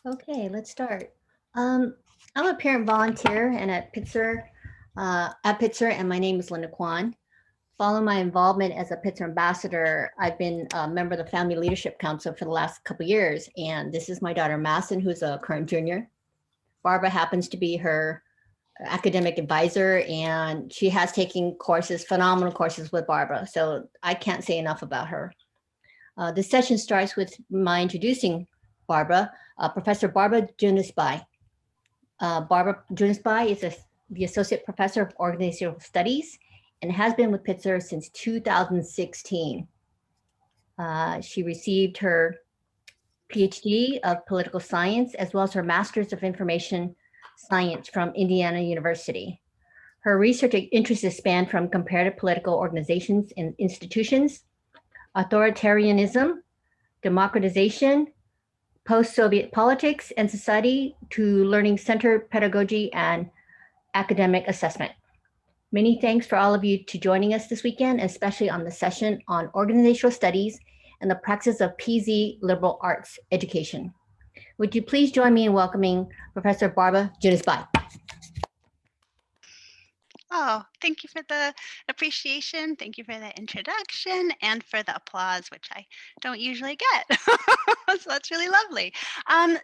Okay, let's start. I'm a parent volunteer and at Pitzer, and my name is Linda Kwan. Following my involvement as a Pitzer ambassador, I've been a member of the Family Leadership Council for the last couple of years, and this is my daughter Madison, who's a current junior. Barbara happens to be her academic advisor, and she has taken courses, phenomenal courses with Barbara, so I can't say enough about her. This session starts with my introducing Barbara, Professor Barbara Junisbai. Barbara Junisbai is the Associate Professor of Organizational Studies and has been with Pitzer since 2016. She received her PhD of Political Science as well as her Master's of Information Science from Indiana University. Her research interests span from comparative political organizations and institutions, authoritarianism, democratization, post-Soviet politics and society, to learning-centered pedagogy and academic assessment. Many thanks for all of you to joining us this weekend, especially on the session on organizational studies and the praxis of PZ liberal arts education. Would you please join me in welcoming Professor Barbara Junisbai? Oh, thank you for the appreciation. Thank you for the introduction and for the applause, which I don't usually get. So that's really lovely. I'm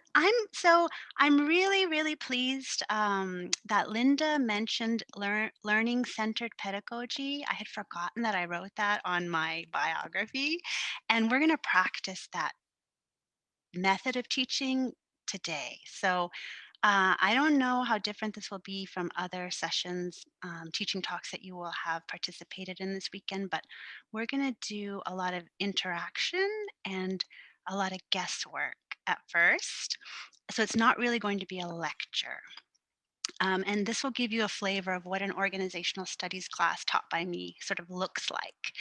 really pleased that Linda mentioned learning-centered pedagogy. I had forgotten that I wrote that on my biography, and we're going to practice that method of teaching today. I don't know how different this will be from other sessions, teaching talks that you will have participated in this weekend, but we're going to do a lot of interaction and a lot of guesswork at first. So it's not really going to be a lecture. And this will give you a flavor of what an organizational studies class taught by me sort of looks like.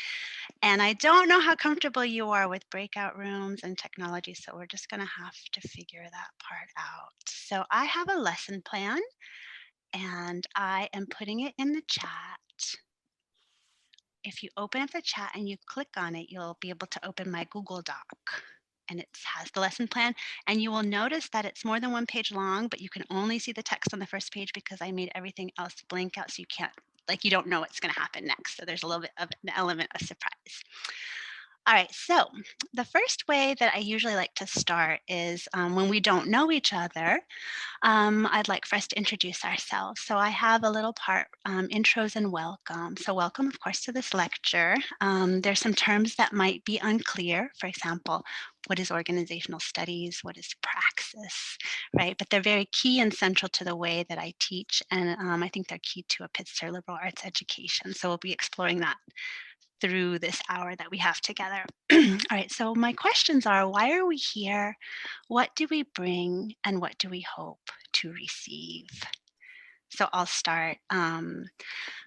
And I don't know how comfortable you are with breakout rooms and technology, so we're just going to have to figure that part out. So I have a lesson plan, and I am putting it in the chat. If you open up the chat and you click on it, you'll be able to open my Google Doc. And it has the lesson plan, and you will notice that it's more than one page long, but you can only see the text on the first page because I made everything else blank out, so you can't, like, you don't know what's going to happen next. So there's a little bit of an element of surprise. All right, so the first way that I usually like to start is when we don't know each other, I'd like for us to introduce ourselves. So I have a little part, intros and welcome. So welcome, of course, to this lecture. There's some terms that might be unclear. For example, what is organizational studies? What is praxis, right? But they're very key and central to the way that I teach. And I think they're key to a Pitzer liberal arts education. So we'll be exploring that through this hour that we have together. All right, so my questions are, why are we here? What do we bring? And what do we hope to receive? So I'll start.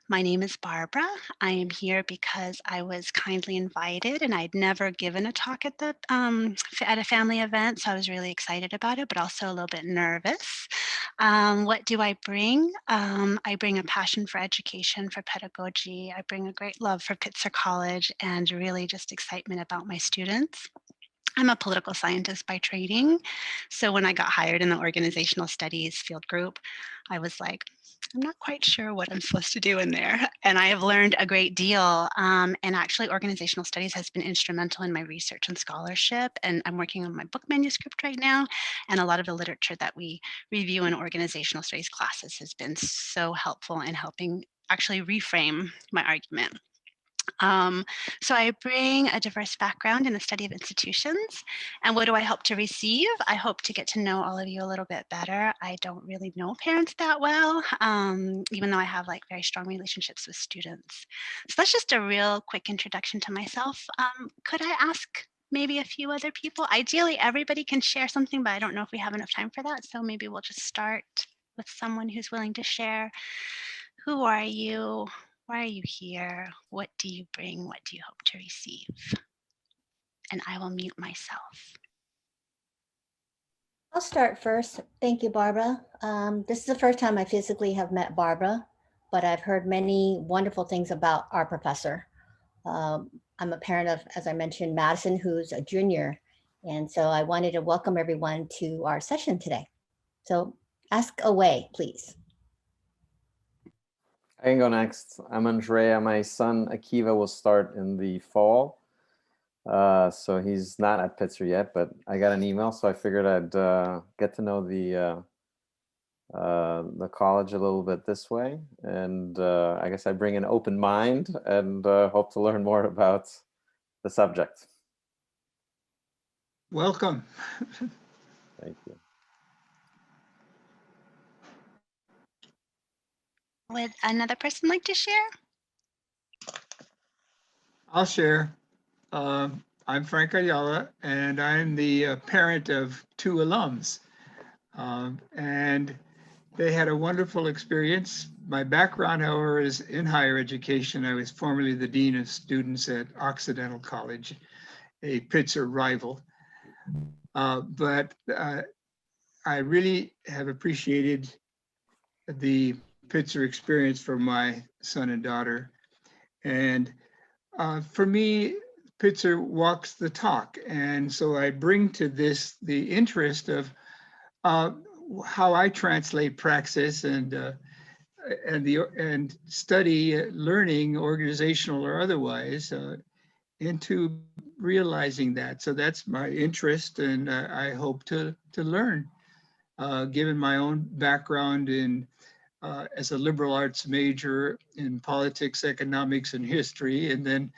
My name is Barbara. I am here because I was kindly invited, and I'd never given a talk at a family event, so I was really excited about it, but also a little bit nervous. What do I bring? I bring a passion for education, for pedagogy. I bring a great love for Pitzer College, and really just excitement about my students. I'm a political scientist by training. So when I got hired in the organizational studies field group, I was like, I'm not quite sure what I'm supposed to do in there. And I have learned a great deal. And actually, organizational studies has been instrumental in my research and scholarship. And I'm working on my book manuscript right now. And a lot of the literature that we review in organizational studies classes has been so helpful in helping actually reframe my argument. So I bring a diverse background in the study of institutions. And what do I hope to receive? I hope to get to know all of you a little bit better. I don't really know parents that well, even though I have like very strong relationships with students. So that's just a real quick introduction to myself. Could I ask maybe a few other people? Ideally, everybody can share something, but I don't know if we have enough time for that. So maybe we'll just start with someone who's willing to share. Who are you? Why are you here? What do you bring? What do you hope to receive? And I will mute myself. I'll start first. Thank you, Barbara. This is the first time I physically have met Barbara, but I've heard many wonderful things about our professor. I'm a parent of, as I mentioned, Madison, who's a junior. And so I wanted to welcome everyone to our session today. So ask away, please. I can go next. I'm Andrea. My son Akiva will start in the fall. So he's not at Pitzer yet, but I got an email, so I figured I'd get to know the college a little bit this way. And I guess I bring an open mind and hope to learn more about the subject. Welcome. Thank you. Would another person like to share? I'll share. I'm Frank Ayala, and I'm the parent of two alums. And they had a wonderful experience. My background, however, is in higher education. I was formerly the Dean of Students at Occidental College, a Pitzer rival. But I really have appreciated the Pitzer experience for my son and daughter. And for me, Pitzer walks the talk. And so I bring to this the interest of how I translate praxis and study learning, organizational or otherwise, into realizing that. So that's my interest, and I hope to learn, given my own background in as a liberal arts major in politics, economics, and history, and then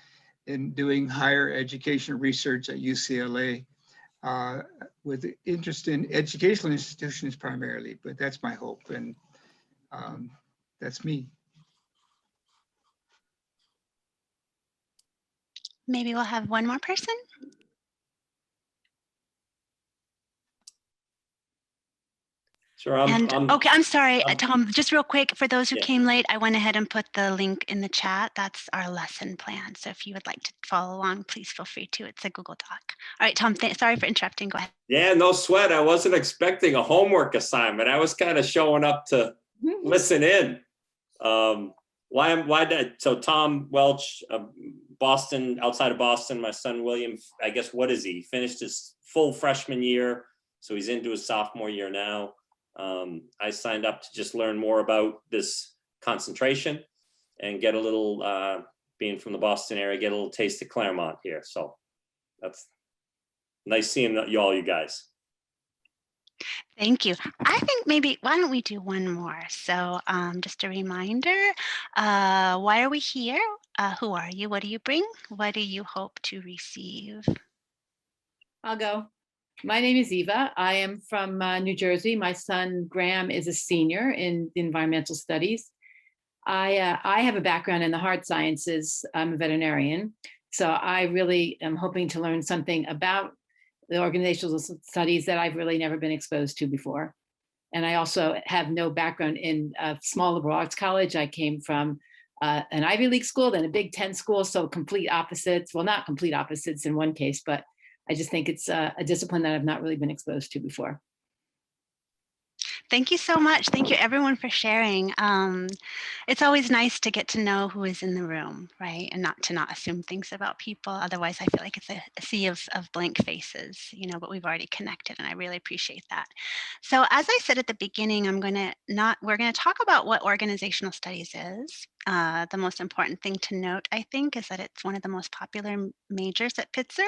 in doing higher education research at UCLA with interest in educational institutions primarily, but that's my hope, and that's me. Maybe we'll have one more person. Sure. Okay, I'm sorry, Tom, just real quick, for those who came late, I went ahead and put the link in the chat. That's our lesson plan. So if you would like to follow along, please feel free to. It's a Google Doc. All right, Tom, sorry for interrupting. Go ahead. Yeah, no sweat. I wasn't expecting a homework assignment. I was kind of showing up to listen in. So Tom Welch, Boston, outside of Boston, my son William, I guess, what is he? Finished his full freshman year. So he's into his sophomore year now. I signed up to just learn more about this concentration and get a little, being from the Boston area, get a little taste of Claremont here. So that's nice seeing you guys. Thank you. I think maybe, why don't we do one more? So just a reminder, why are we here? Who are you? What do you bring? What do you hope to receive? I'll go. My name is Eva. I am from New Jersey. My son Graham is a senior in environmental studies. I have a background in the hard sciences. I'm a veterinarian. So I really am hoping to learn something about the organizational studies that I've really never been exposed to before. And I also have no background in a small liberal arts college. I came from an Ivy League school, then a Big Ten school, so complete opposites. Well, not complete opposites in one case, but I just think it's a discipline that I've not really been exposed to before. Thank you so much. Thank you everyone for sharing. It's always nice to get to know who is in the room, right? And not assume things about people. Otherwise, I feel like it's a sea of blank faces, but we've already connected, and I really appreciate that. So as I said at the beginning, we're gonna talk about what organizational studies is. The most important thing to note, I think, is that it's one of the most popular majors at Pitzer.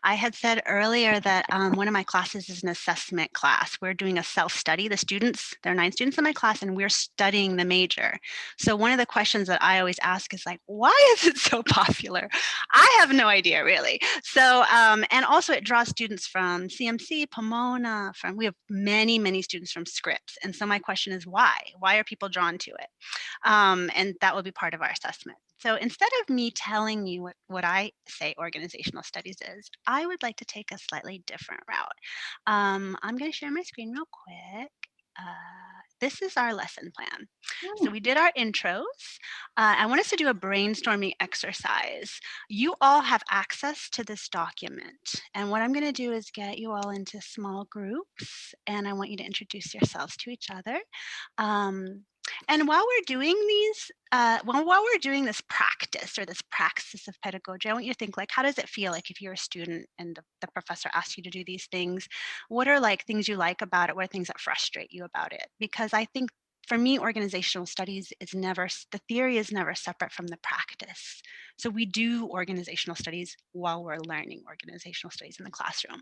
I had said earlier that one of my classes is an assessment class. We're doing a self-study. There are 9 students in my class, and we're studying the major. So one of the questions that I always ask is like, why is it so popular? I have no idea, really. So, and also it draws students from CMC, Pomona, we have many, many students from Scripps. And so my question is why? Why are people drawn to it? And that will be part of our assessment. So instead of me telling you what I say organizational studies is, I would like to take a slightly different route. I'm going to share my screen real quick. This is our lesson plan. So we did our intros. I want us to do a brainstorming exercise. You all have access to this document. And what I'm going to do is get you all into small groups, and I want you to introduce yourselves to each other. And while we're doing these, while we're doing this practice or this praxis of pedagogy, I want you to think, like, how does it feel like if you're a student and the professor asks you to do these things? What are like things you like about it? What are things that frustrate you about it? Because I think for me, organizational studies is never, the theory is never separate from the practice. So we do organizational studies while we're learning organizational studies in the classroom.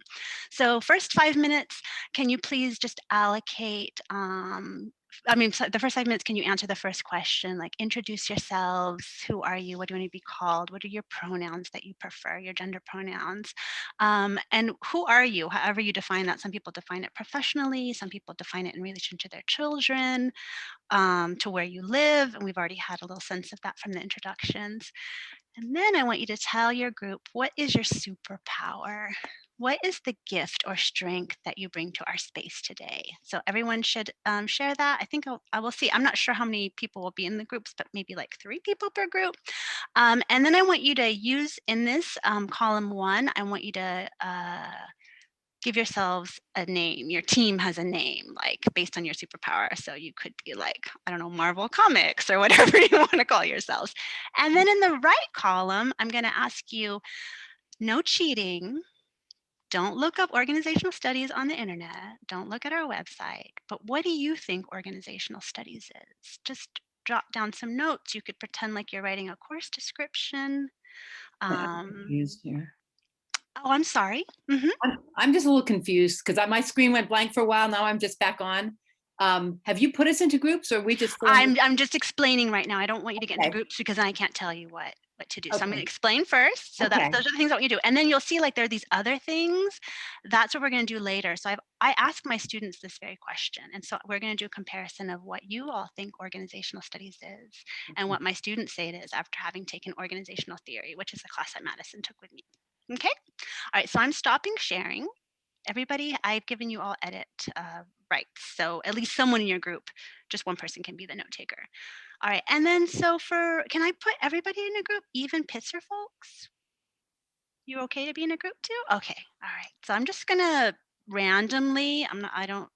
So first 5 minutes, can you please just allocate, so the first 5 minutes, can you answer the first question? Like, introduce yourselves. Who are you? What do you want to be called? What are your pronouns that you prefer, your gender pronouns? And who are you? However you define that. Some people define it professionally. Some people define it in relation to their children, to where you live. And we've already had a little sense of that from the introductions. And then I want you to tell your group, what is your superpower? What is the gift or strength that you bring to our space today? So everyone should share that. I think I will see. I'm not sure how many people will be in the groups, but maybe like 3 people per group. And then I want you to use in this column 1, I want you to give yourselves a name. Your team has a name, like based on your superpower. So you could be like, I don't know, Marvel Comics or whatever you want to call yourselves. And then in the right column, I'm going to ask you, no cheating. Don't look up organizational studies on the internet. Don't look at our website. But what do you think organizational studies is? Just jot down some notes. You could pretend like you're writing a course description. I'm confused here. Oh, I'm sorry. Mm-hmm. I'm just a little confused because my screen went blank for a while. Now I'm just back on. Have you put us into groups, or are we just? I'm just explaining right now. I don't want you to get into Okay. groups because then I can't tell you what to do. So I'm going Okay. to explain first. So Okay. those are the things I want you to do. And then you'll see like there are these other things. That's what we're going to do later. So I ask my students this very question. And so we're going to do a comparison of what you all think organizational studies is and what my students say it is after having taken organizational theory, which is a class that Madison took with me. Okay. All right. So I'm stopping sharing. Everybody, I've given you all edit rights. So at least someone in your group, just one person can be the note taker. All right. And then can I put everybody in a group, even Pitzer folks? You okay to be in a group too? Okay. All right. So I'm just going to randomly, I don't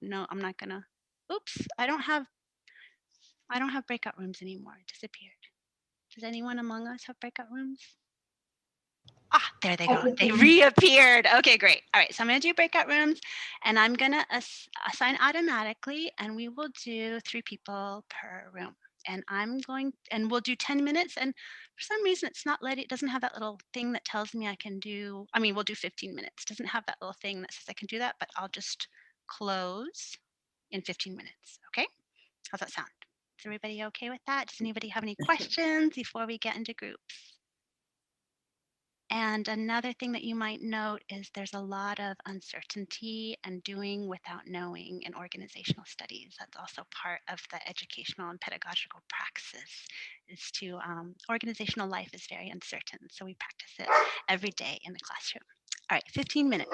have breakout rooms anymore. It disappeared. Does anyone among us have breakout rooms? Ah, there they go. They reappeared. Okay, great. All right, so I'm going to do breakout rooms, and I'm going to assign automatically, and we will do 3 people per room. And we'll do 10 minutes. And for some reason, it doesn't have that little thing that tells me we'll do 15 minutes. It doesn't have that little thing that says I can do that, but I'll just close in 15 minutes. Okay? How's that sound? Is everybody okay with that? Does anybody have any questions before we get into groups? And another thing that you might note is there's a lot of uncertainty and doing without knowing in organizational studies. That's also part of the educational and pedagogical praxis. Organizational life is very uncertain, so we practice it every day in the classroom. All right, 15 minutes.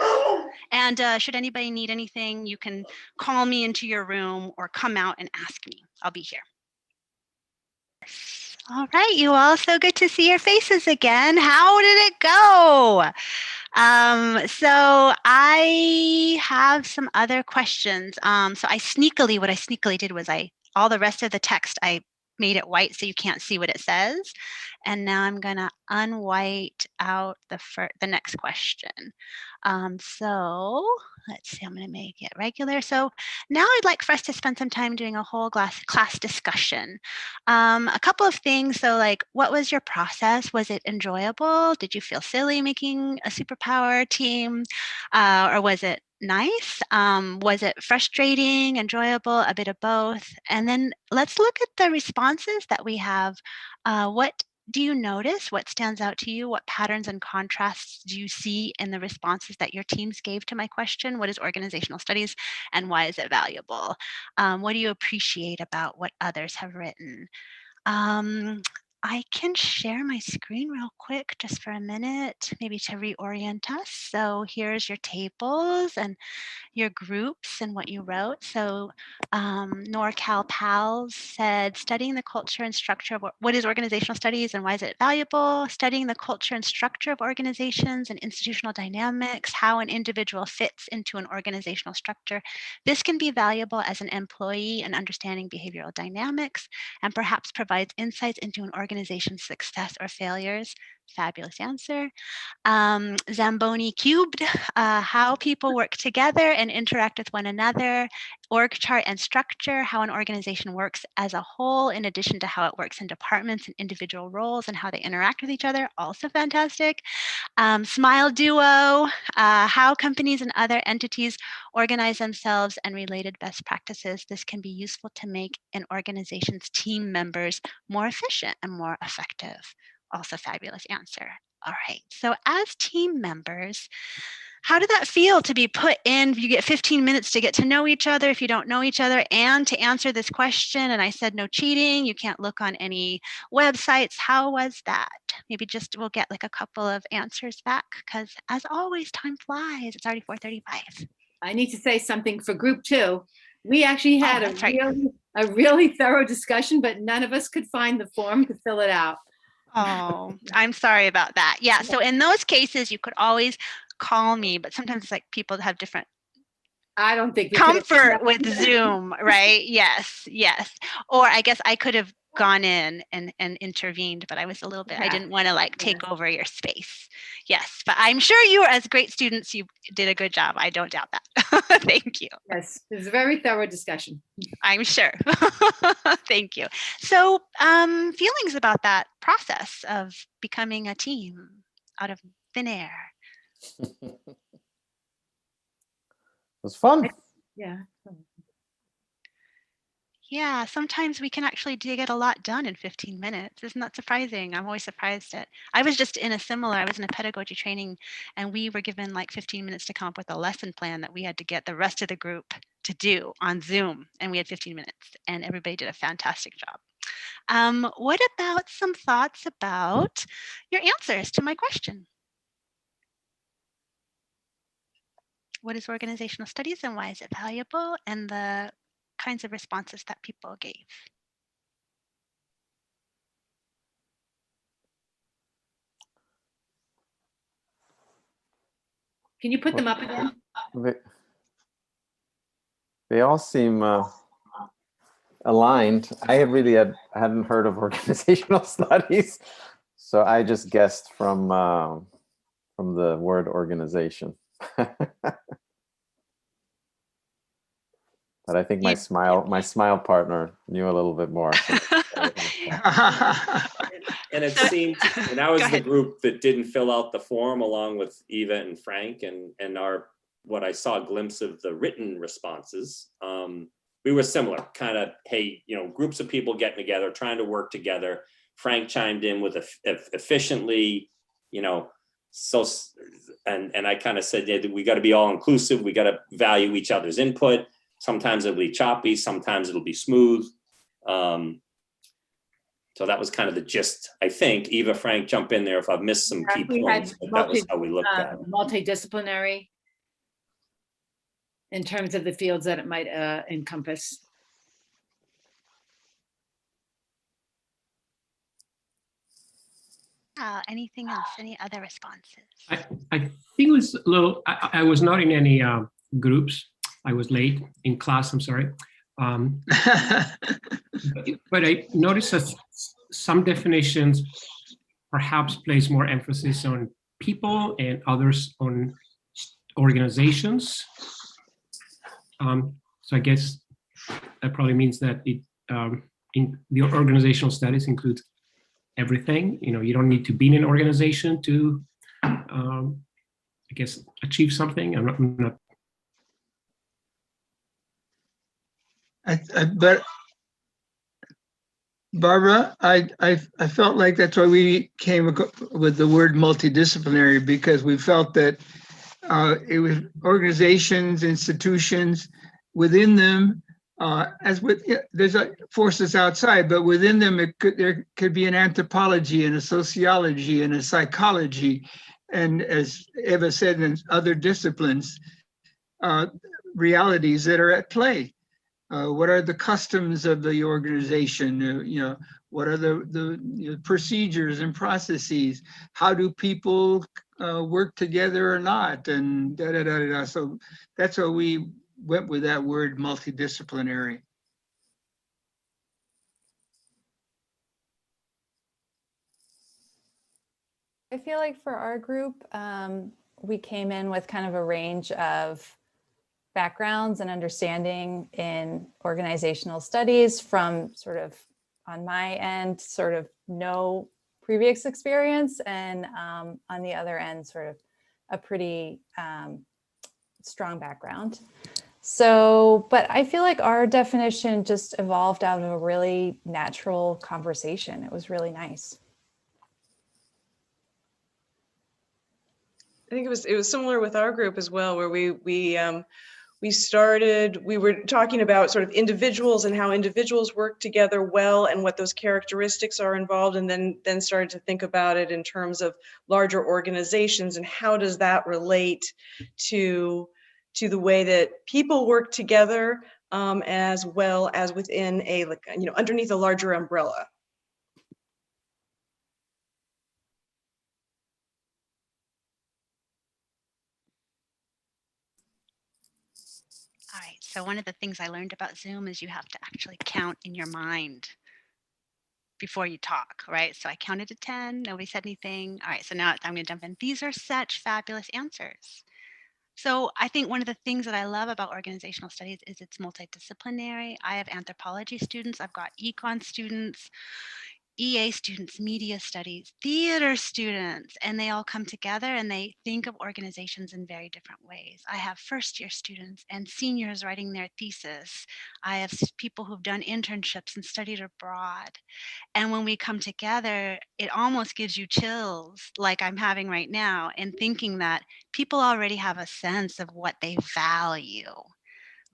And should anybody need anything, you can call me into your room or come out and ask me. I'll be here. All right, you all, so good to see your faces again. How did it go? So I have some other questions. So what I sneakily did was all the rest of the text, I made it white so you can't see what it says. And now I'm gonna unwhite out the next question. So let's see, I'm gonna make it regular. So now I'd like for us to spend some time doing a whole class discussion. A couple of things. So like, what was your process? Was it enjoyable? Did you feel silly making a superpower team? Or was it nice? Was it frustrating, enjoyable, a bit of both? And then let's look at the responses that we have. What do you notice? What stands out to you? What patterns and contrasts do you see in the responses that your teams gave to my question? What is organizational studies and why is it valuable? What do you appreciate about what others have written? I can share my screen real quick just for a minute, maybe to reorient us. So here's your tables and your groups and what you wrote. So NorCal Pals said, studying the culture and structure of what is organizational studies and why is it valuable? Studying the culture and structure of organizations and institutional dynamics, how an individual fits into an organizational structure. This can be valuable as an employee in understanding behavioral dynamics and perhaps provides insights into an organization's success or failures. Fabulous answer. Zamboni cubed, how people work together and interact with one another, org chart and structure, how an organization works as a whole, in addition to how it works in departments and individual roles and how they interact with each other, also fantastic. Smile duo, how companies and other entities organize themselves and related best practices. This can be useful to make an organization's team members more efficient and more effective. Also fabulous answer. All right, so as team members, how did that feel to be put in? You get 15 minutes to get to know each other if you don't know each other and to answer this question. And I said, no cheating. You can't look on any websites. How was that? Maybe just we'll get like a couple of answers back because as always, time flies. It's already 4:35. I need to say something for group 2. We actually had that's right. a really thorough discussion, but none of us could find the form to fill it out. Oh, I'm sorry about that. Yeah, so in those cases, you could always call me, but sometimes it's like people have different I don't think we comfort with Zoom, right? Yes. Or I guess I could have gone in and intervened, but I was a little bit, I didn't want to like take over your space. Yes, but I'm sure you were, as great students, you did a good job. I don't doubt that. Thank you. Yes, it was a very thorough discussion. I'm sure. Thank you. So feelings about that process of becoming a team out of thin air. It was fun. Yeah. Yeah, sometimes we can actually get a lot done in 15 minutes. Isn't that surprising? I'm always surprised at. I was in a pedagogy training, and we were given like 15 minutes to come up with a lesson plan that we had to get the rest of the group to do on Zoom. And we had 15 minutes, and everybody did a fantastic job. What about some thoughts about your answers to my question? What is organizational studies and why is it valuable? And the kinds of responses that people gave. Can you put them up again? They all seem aligned. I hadn't heard of organizational studies, so I just guessed from the word organization. But I think my smile partner knew a little bit more. And it seemed, and I was the group that didn't fill out the form along with Eva and Frank, and what I saw a glimpse of the written responses. We were similar, kind of, hey, groups of people getting together, trying to work together. Frank chimed in with efficiently, so, and I kind of said, yeah, we got to be all inclusive. We got to value each other's input. Sometimes it'll be choppy, sometimes it'll be smooth. So that was kind of the gist. I think Eva, Frank, jump in there if I've missed some key points, but that was how we looked at it. Multidisciplinary in terms of the fields that it might encompass. Anything else? Any other responses? I think it was a little, I was not in any groups. I was late in class, I'm sorry. But I noticed that some definitions perhaps place more emphasis on people and others on organizations. So I guess that probably means that it in the organizational studies includes everything. You don't need to be in an organization to, I guess, achieve something. I'm not. But Barbara, I felt like that's why we came with the word multidisciplinary, because we felt that it was organizations, institutions, within them, as with, there's forces outside, but within them, there could be an anthropology and a sociology and a psychology. And as Eva said, in other disciplines, realities that are at play. What are the customs of the organization? What are the procedures and processes? How do people work together or not? And da da da da da. So that's why we went with that word multidisciplinary. I feel like for our group, we came in with kind of a range of backgrounds and understanding in organizational studies, from sort of on my end, sort of no previous experience, and on the other end, sort of a pretty strong background. So, but I feel like our definition just evolved out of a really natural conversation. It was really nice. I think it was similar with our group as well, where we were talking about sort of individuals and how individuals work together well and what those characteristics are involved, and then started to think about it in terms of larger organizations and how does that relate to the way that people work together, as well as within a, like, underneath a larger umbrella. All right, so one of the things I learned about Zoom is you have to actually count in your mind before you talk, right? So I counted to 10, nobody said anything. All right, so now I'm gonna jump in. These are such fabulous answers. So I think one of the things that I love about organizational studies is it's multidisciplinary. I have anthropology students, I've got econ students, EA students, media studies, theater students, and they all come together and they think of organizations in very different ways. I have first year students and seniors writing their thesis. I have people who've done internships and studied abroad. And when we come together, it almost gives you chills like I'm having right now, in thinking that people already have a sense of what they value.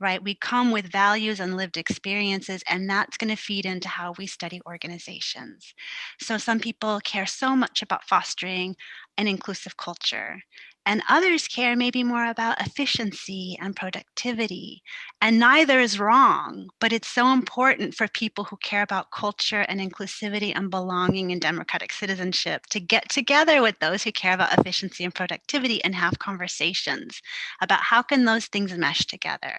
Right? We come with values and lived experiences, and that's going to feed into how we study organizations. So some people care so much about fostering an inclusive culture, and others care maybe more about efficiency and productivity. And neither is wrong, but it's so important for people who care about culture and inclusivity and belonging and democratic citizenship to get together with those who care about efficiency and productivity and have conversations about how can those things mesh together.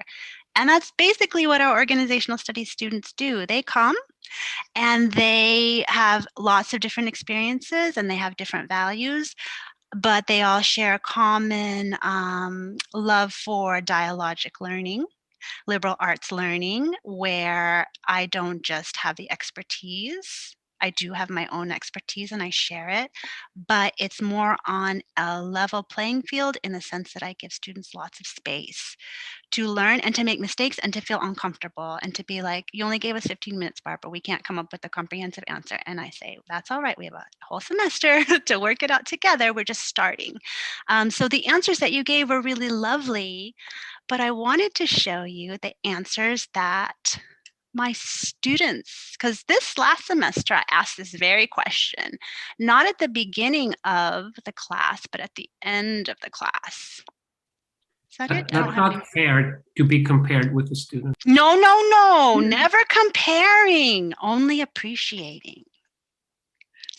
And that's basically what our organizational studies students do. They come and they have lots of different experiences and they have different values, but they all share a common love for dialogic learning, liberal arts learning, where I don't just have the expertise. I do have my own expertise and I share it, but it's more on a level playing field in the sense that I give students lots of space to learn and to make mistakes and to feel uncomfortable and to be like, you only gave us 15 minutes, Barbara. We can't come up with a comprehensive answer. And I say, that's all right. We have a whole semester to work it out together. We're just starting. So the answers that you gave were really lovely, but I wanted to show you the answers that my students, because this last semester I asked this very question, not at the beginning of the class, but at the end of the class. Is that it? That's not fair to be compared with the students. No, never comparing, only appreciating.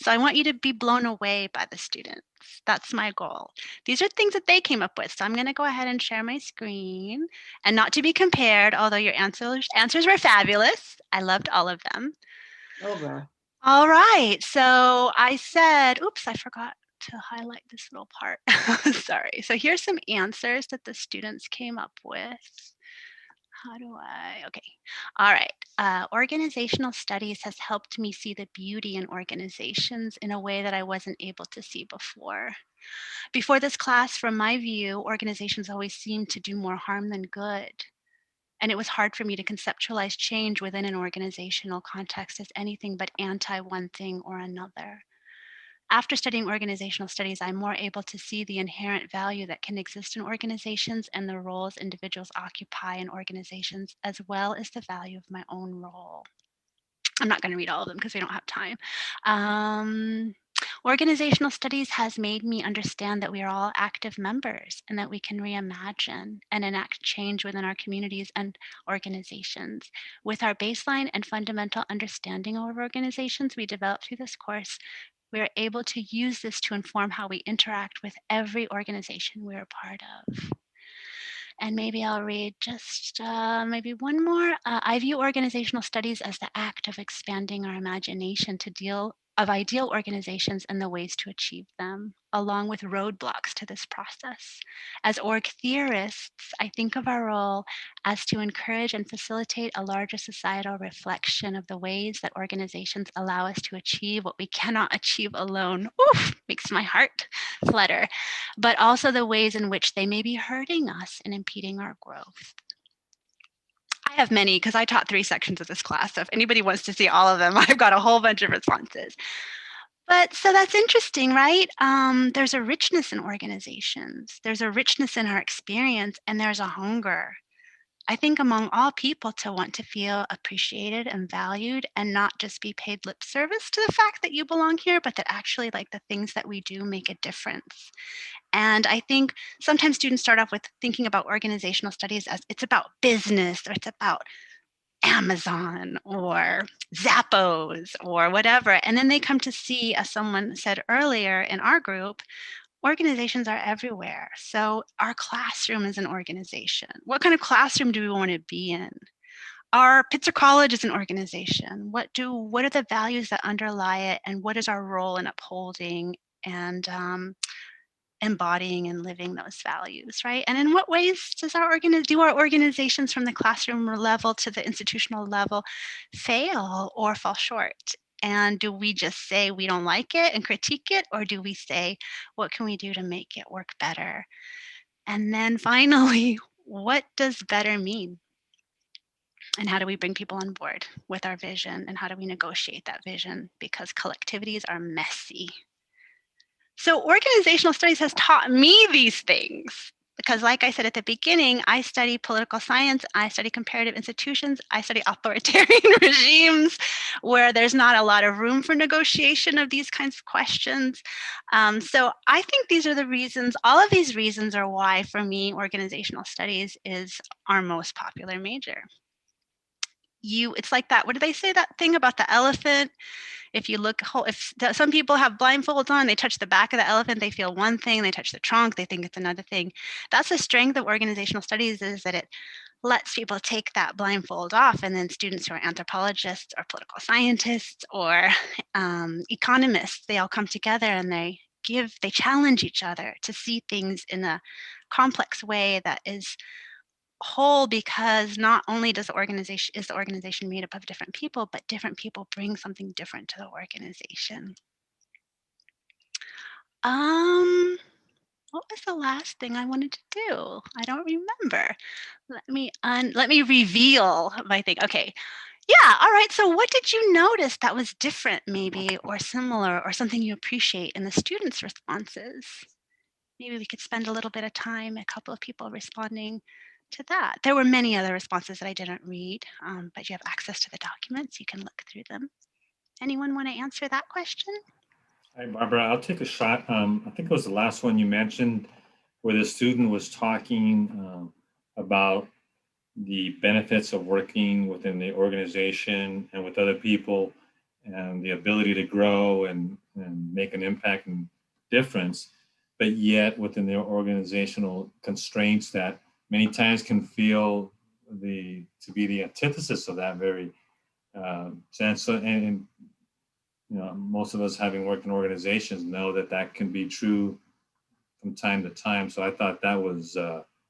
So I want you to be blown away by the students. That's my goal. These are things that they came up with. So I'm going to go ahead and share my screen, and not to be compared, although your answers were fabulous. I loved all of them. Over. All right. So I said, oops, I forgot to highlight this little part. Sorry. So here's some answers that the students came up with. How do I, okay. All right. Organizational studies has helped me see the beauty in organizations in a way that I wasn't able to see before. Before this class, from my view, organizations always seemed to do more harm than good. And it was hard for me to conceptualize change within an organizational context as anything but anti one thing or another. After studying organizational studies, I'm more able to see the inherent value that can exist in organizations and the roles individuals occupy in organizations, as well as the value of my own role. I'm not going to read all of them because we don't have time. Organizational studies has made me understand that we are all active members and that we can reimagine and enact change within our communities and organizations. With our baseline and fundamental understanding of organizations we developed through this course, we are able to use this to inform how we interact with every organization we're a part of. And maybe I'll read just maybe one more. I view organizational studies as the act of expanding our imagination to deal of ideal organizations and the ways to achieve them, along with roadblocks to this process. As org theorists, I think of our role as to encourage and facilitate a larger societal reflection of the ways that organizations allow us to achieve what we cannot achieve alone. Oof, makes my heart flutter, but also the ways in which they may be hurting us and impeding our growth. I have many because I taught 3 sections of this class. So if anybody wants to see all of them, I've got a whole bunch of responses. But so that's interesting, right? There's a richness in organizations. There's a richness in our experience, and there's a hunger, I think, among all people to want to feel appreciated and valued and not just be paid lip service to the fact that you belong here, but that actually like the things that we do make a difference. And I think sometimes students start off with thinking about organizational studies as it's about business or it's about Amazon or Zappos or whatever. And then they come to see, as someone said earlier in our group, organizations are everywhere. So our classroom is an organization. What kind of classroom do we want to be in? Our Pitzer College is an organization. What are the values that underlie it, and what is our role in upholding and embodying and living those values, right? And in what ways do our organizations from the classroom level to the institutional level fail or fall short? And do we just say we don't like it and critique it, or do we say, what can we do to make it work better? And then finally, what does better mean? And how do we bring people on board with our vision? And how do we negotiate that vision? Because collectivities are messy. So organizational studies has taught me these things because, like I said at the beginning, I study political science, I study comparative institutions, I study authoritarian regimes where there's not a lot of room for negotiation of these kinds of questions. So I think these are the reasons, all of these reasons are why, for me, organizational studies is our most popular major. It's like that, what do they say, that thing about the elephant? If you look, some people have blindfolds on, they touch the back of the elephant, they feel one thing, they touch the trunk, they think it's another thing. That's the strength of organizational studies, is that it lets people take that blindfold off, and then students who are anthropologists or political scientists or economists, they all come together and they challenge each other to see things in a complex way that is whole, because not only is the organization made up of different people, but different people bring something different to the organization. What was the last thing I wanted to do? I don't remember. Let me reveal my thing. Okay. Yeah, all right. So what did you notice that was different maybe, or similar, or something you appreciate in the students' responses? Maybe we could spend a little bit of time, a couple of people responding to that. There were many other responses that I didn't read, but you have access to the documents. You can look through them. Anyone want to answer that question? Hi, Barbara. I'll take a shot. I think it was the last one you mentioned where the student was talking about the benefits of working within the organization and with other people, and the ability to grow and make an impact and difference, but yet within the organizational constraints that many times can feel to be the antithesis of that very sense. And you know, most of us, having worked in organizations, know that that can be true from time to time. So I thought that was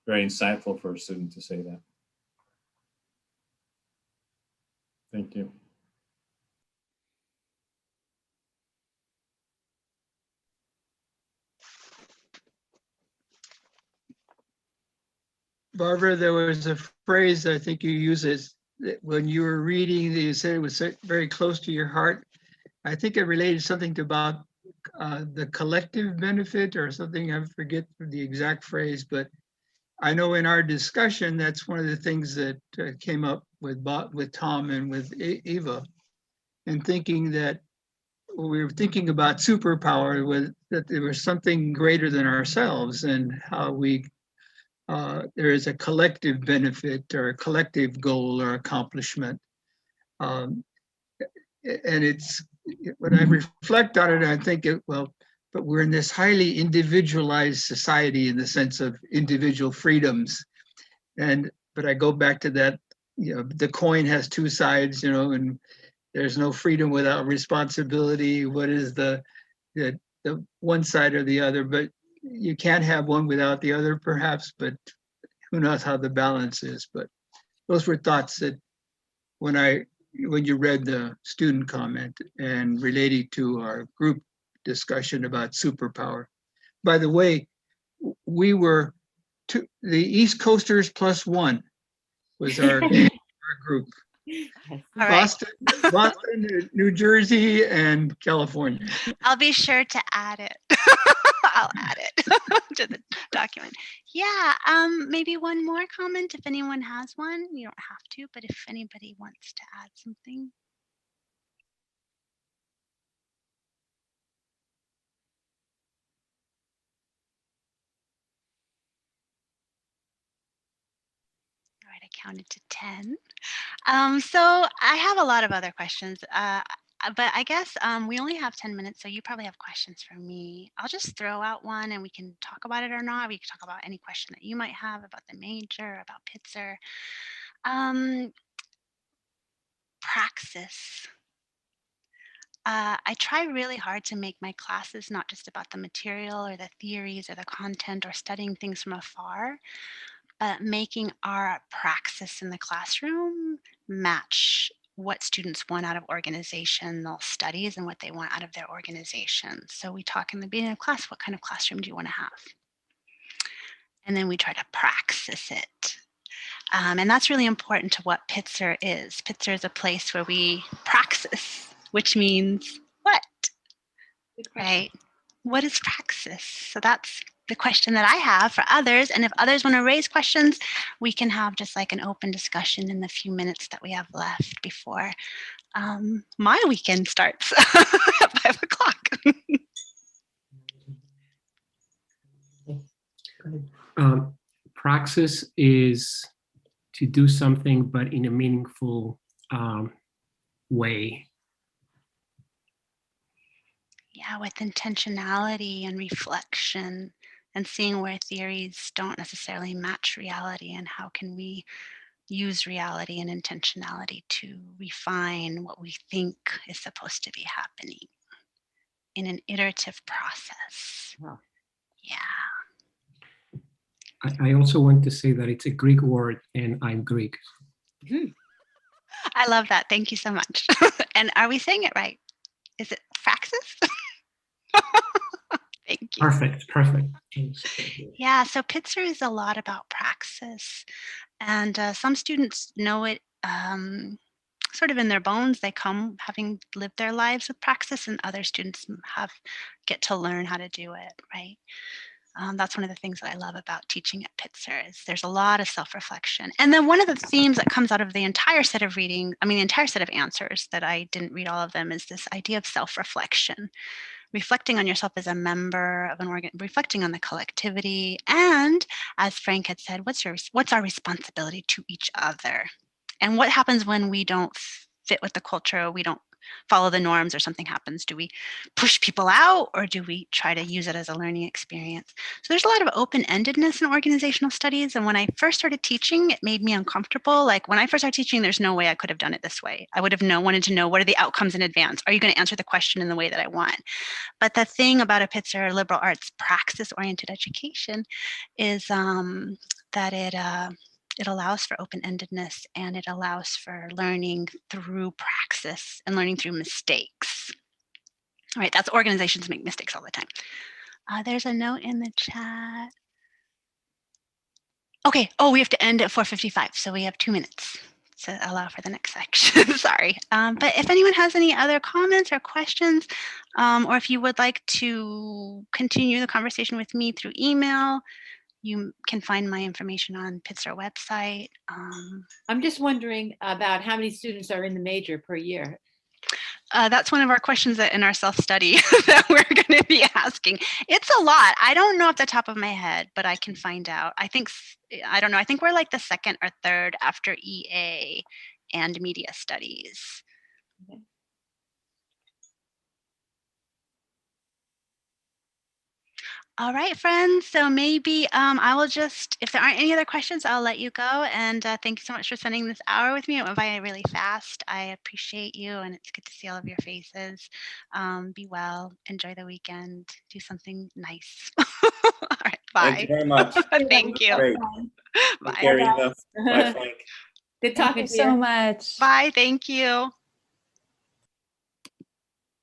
very insightful for a student to say that. Thank you. Barbara, there was a phrase I think you used when you were reading, you said it was very close to your heart. I think it related something to about the collective benefit or something. I forget the exact phrase, but I know in our discussion, that's one of the things that came up with Tom and with Eva, and thinking that we were thinking about superpower, with that there was something greater than ourselves, and how we there is a collective benefit or a collective goal or accomplishment. And it's, when I reflect on it, I think, but we're in this highly individualized society in the sense of individual freedoms. But I go back to that, the coin has two sides, and there's no freedom without responsibility. What is the one side or the other? But you can't have one without the other, perhaps, but who knows how the balance is. But those were thoughts that when you read the student comment and related to our group discussion about superpower. By the way, we were the East Coasters +1 was our group. All Boston, New Jersey, and California. I'll be sure to add it. I'll add it to the document. Yeah, maybe one more comment if anyone has one. You don't have to, but if anybody wants to add something. All right, I counted to 10. So I have a lot of other questions, but I guess we only have 10 minutes, so you probably have questions for me. I'll just throw out one and we can talk about it or not. We can talk about any question that you might have about the major, about Pitzer. Praxis. I try really hard to make my classes not just about the material or the theories or the content or studying things from afar, but making our praxis in the classroom match what students want out of organizational studies and what they want out of their organization. So we talk in the beginning of class, what kind of classroom do you want to have? And then we try to praxis it. And that's really important to what Pitzer is. Pitzer is a place where we praxis, which means what? Right? What is praxis? So that's the question that I have for others. And if others want to raise questions, we can have just like an open discussion in the few minutes that we have left before my weekend starts at 5 o'clock. Praxis is to do something, but in a meaningful way. Yeah, with intentionality and reflection and seeing where theories don't necessarily match reality, and how can we use reality and intentionality to refine what we think is supposed to be happening in an iterative process. Wow. Yeah. I also want to say that it's a Greek word and I'm Greek. I love that. Thank you so much. And are we saying it right? Is it praxis? Thank you. Perfect, perfect. Yeah, so Pitzer is a lot about praxis. And some students know it sort of in their bones. They come having lived their lives with praxis, and other students get to learn how to do it, right? That's one of the things that I love about teaching at Pitzer is there's a lot of self-reflection. And then one of the themes that comes out of the entire set of the entire set of answers, that I didn't read all of them, is this idea of self-reflection. Reflecting on yourself as a member of an organ, reflecting on the collectivity, and as Frank had said, what's our responsibility to each other? And what happens when we don't fit with the culture, or we don't follow the norms, or something happens? Do we push people out, or do we try to use it as a learning experience? So there's a lot of open-endedness in organizational studies. And when I first started teaching, it made me uncomfortable. Like when I first started teaching, there's no way I could have done it this way. I would have wanted to know, what are the outcomes in advance? Are you going to answer the question in the way that I want? But the thing about a Pitzer liberal arts praxis-oriented education is that it allows for open-endedness, and it allows for learning through praxis and learning through mistakes. All right, that's organizations make mistakes all the time. There's a note in the chat. Okay, we have to end at 4:55, so we have 2 minutes. to allow for the next section. Sorry. But if anyone has any other comments or questions, or if you would like to continue the conversation with me through email, you can find my information on Pitzer website. I'm just wondering about how many students are in the major per year. That's one of our questions in our self-study that we're going to be asking. It's a lot. I don't know off the top of my head, but I can find out. I don't know. I think we're like the second or third after EA and media studies. Okay. All right, friends. So maybe I will just, if there aren't any other questions, I'll let you go. And thank you so much for spending this hour with me. It went by really fast. I appreciate you, and it's good to see all of your faces. Be well, enjoy the weekend, do something nice. All right, bye. Thank you very much. Thank you. Great. Bye. Take care, Eva. Bye, Frank. Good Thank talking you to you. so much. Bye, thank you.